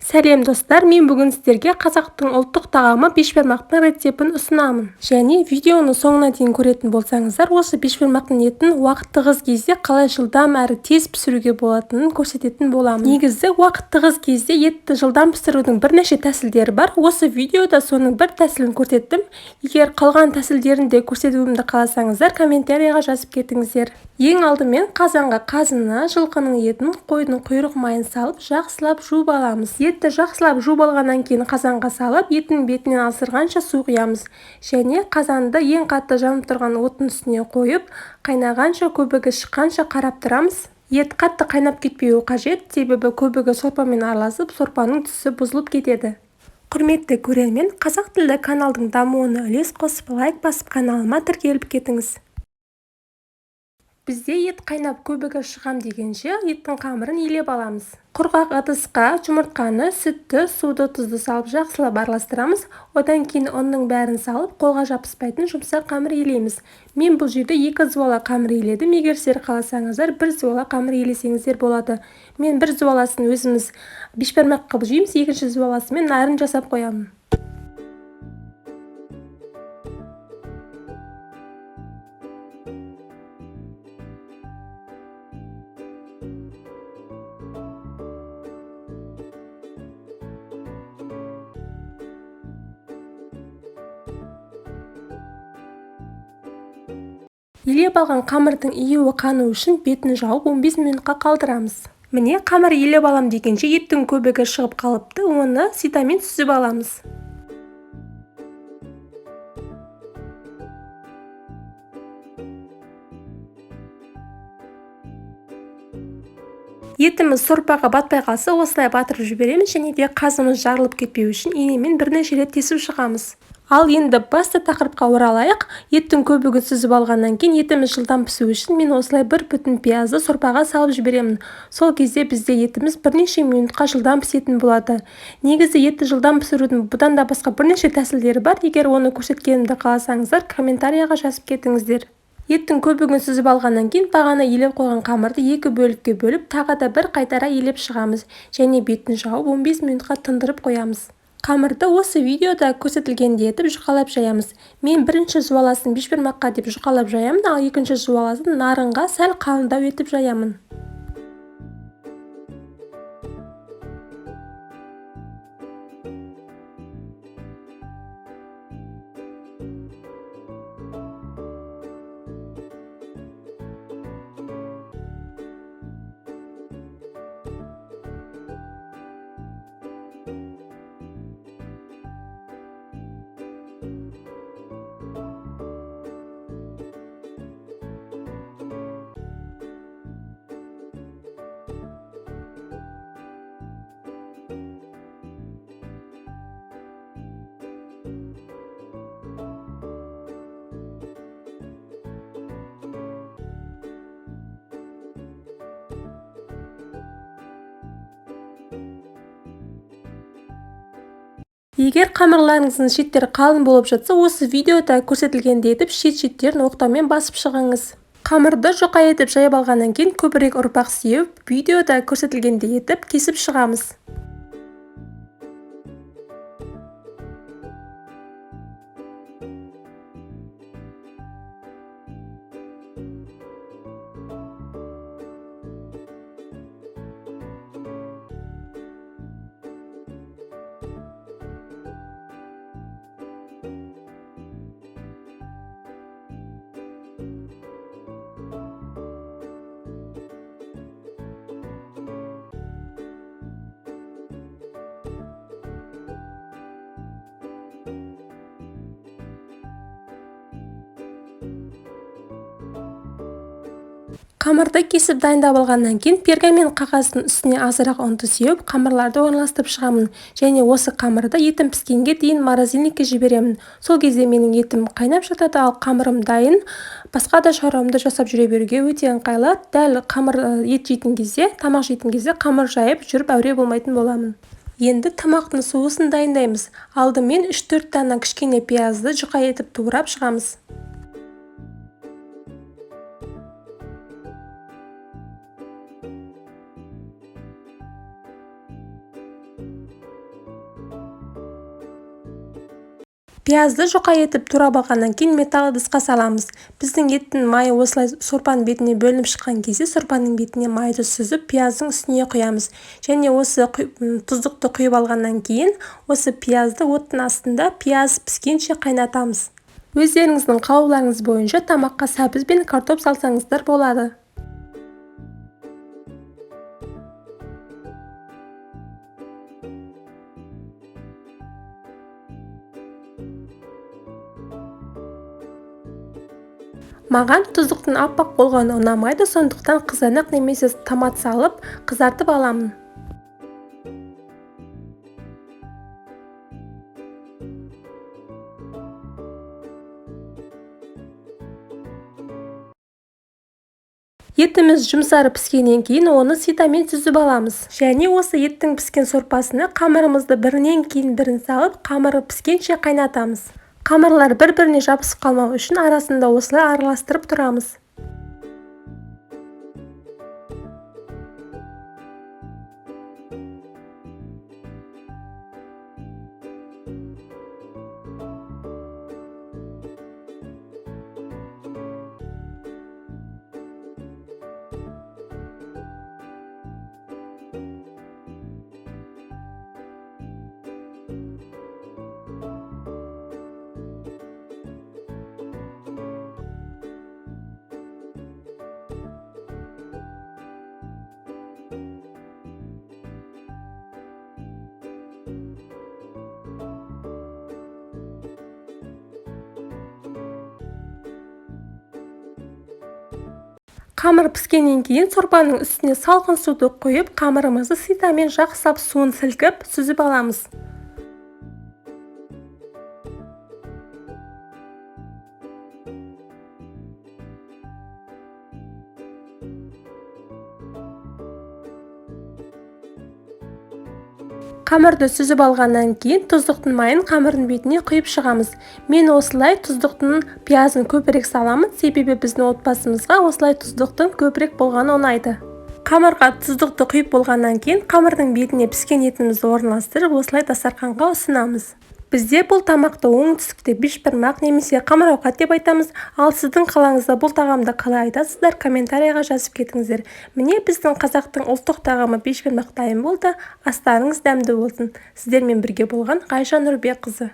Сәлем достар, мен бүгін сіздерге қазақтың ұлттық тағамы бешбармақтың рецептін ұсынамын. Және видеоны соңына дейін көретін болсаңыздар, осы бешбармақтың етін уақыт тығыз кезде қалай жылдам әрі тез пісіруге болатынын көрсететін боламын. Негізі уақыт тығыз кезде етті жылдам пісірудің бірнеше тәсілдері бар. Осы видеода соның бір тәсілін көрсеттім. Егер қалған тәсілдерін де көрсетуімді қаласаңыздар, комментарийға жазып кетіңіздер. Ең алдымен қазанға қазына жылқының етін, қойдың құйрық майын салып, жақсылап жуып аламыз. Етті жақсылап жуып алғаннан кейін қазанға салып, еттің бетінен асырғанша су құямыз. Және қазанды ең қатты жанып тұрған оттың үстіне қойып, қайнағанша, көбігі шыққанша қарап тұрамыз. Ет қатты қайнап кетпеуі қажет, себебі көбігі сорпамен араласып, сорпаның түсі бұзылып кетеді. Құрметті көрермен, қазақ тілді каналдың дамуына үлес қосып, лайк басып, каналыма тіркеліп кетіңіз. Бізде ет қайнап көбігі шығам дегенше еттің қамырын елеп аламыз. Құрғақ ыдысқа жұмыртқаны, сүтті, суды, тұзды салып жақсылап араластырамыз. Одан кейін ұнның бәрін салып, қолға жабыспайтын жұмсақ қамыр елейміз. Мен бұл жерде 2 зуала қамыр еледім. Егер сіздер қаласаңыздар 1 зуала қамыр елесеңіздер болады. Мен 1 зуаласын өзіміз бешбармақ қылып жейміз, екінші зуаласымен нарын жасап қоямын. Елеп алған қамырдың июі қану үшін бетін жауып 15 минутқа қалдырамыз. Міне қамыр елеп алам дегенше еттің көбігі шығып қалыпты, оны ситамен сүзіп аламыз. Етіміз сорпаға батпай қалса, осылай батырып жібереміз және де қазымыз жарылып кетпеу үшін инемен бірнеше рет тесіп шығамыз. Ал енді басты тақырыпқа оралайық. Еттің көбігін сүзіп алғаннан кейін етіміз жылдам пісу үшін мен осылай 1 бүтін пиязды сорпаға салып жіберемін. Сол кезде бізде етіміз бірнеше минутқа жылдам пісетін болады. Негізі етті жылдам пісірудің бұдан да басқа бірнеше тәсілдері бар. Егер оны көрсеткенімді қаласаңыздар, комментарийға жазып кетіңіздер. Еттің көбігін сүзіп алғаннан кейін бағана елеп қойған қамырды 2 бөлікке бөліп, тағы да бір қайтара елеп шығамыз және бетін жауып 15 минутқа тындырып қоямыз. Қамырды осы видеода көрсетілгендей етіп жұқалап жаямыз. Мен бірінші жуаласын бешбармаққа деп жұқалап жаямын, ал екінші жуаласын нарынға сәл қалыңдау етіп жаямын. Егер қамырларыңыздың шеттері қалың болып жатса, осы видеода көрсетілгендей етіп шет-шеттерін оқтаумен басып шығыңыз. Қамырды жұқа етіп жайып алғаннан кейін көбірек ұрпақ сеуіп, видеода көрсетілгендей етіп кесіп шығамыз. Қамырды кесіп дайындап алғаннан кейін пергамент қағаздың үстіне азырақ ұнды сеуіп, қамырларды орналастырып шығамын. Және осы қамырды етім піскенге дейін морозильникке жіберемін. Сол кезде менің етім қайнап жатады, ал қамырым дайын. Басқа да шаруамды жасап жүре беруге өте ыңғайлы. Дәл ет жейтін кезде, тамақ жейтін кезде қамыр жайып жүріп әуре болмайтын боламын. Енді тамақтың соусын дайындаймыз. Алдымен 3-4 дана кішкене пиязды жұқа етіп турап шығамыз. Пиязды жұқа етіп турап алғаннан кейін металл ыдысқа саламыз. Біздің еттің майы осылай сорпаның бетіне бөлініп шыққан кезде сорпаның бетіне майды сүзіп пияздың үстіне құямыз. Және осы тұздықты құйып алғаннан кейін осы пиязды оттың астында пияз піскенше қайнатамыз. Өздеріңіздің қалауларыңыз бойынша тамаққа сәбіз бен картоп салсаңыздар болады. Маған тұздықтың аппақ болғаны ұнамайды, сондықтан қызанақ немесе томат салып қызартып аламын. Етіміз жұмсары піскеннен кейін оны ситамен сүзіп аламыз. Және осы еттің піскен сорпасына қамырымызды бірінен кейін бірін салып, қамыры піскенше қайнатамыз. Қамырлар бір-біріне жабысып қалмау үшін арасында осылай араластырып тұрамыз. Қамыр піскеннен кейін сорпаның үстіне салқын суды құйып, қамырымызды ситамен жақсылап суын сілкіп сүзіп аламыз. Қамырды сүзіп алғаннан кейін тұздықтың майын қамырдың бетіне құйып шығамыз. Мен осылай тұздықтың пиязын көбірек саламын, себебі біздің отбасымызға осылай тұздықтың көбірек болғаны ұнайды. Қамырға тұздықты құйып болғаннан кейін қамырдың бетіне піскен етімізді орналастырып, осылай дастарханға ұсынамыз. Бізде бұл тамақты оңтүстікте бешбармақ немесе қамырауқат деп айтамыз. Ал сіздің қалаңызда бұл тағамды қалай айтасыздар, комментарийға жазып кетіңіздер. Міне біздің қазақтың ұлттық тағамы бешбармақ дайын болды. Астарыңыз дәмді болсын. Сіздермен бірге болған Ғайша Нұрбекқызы.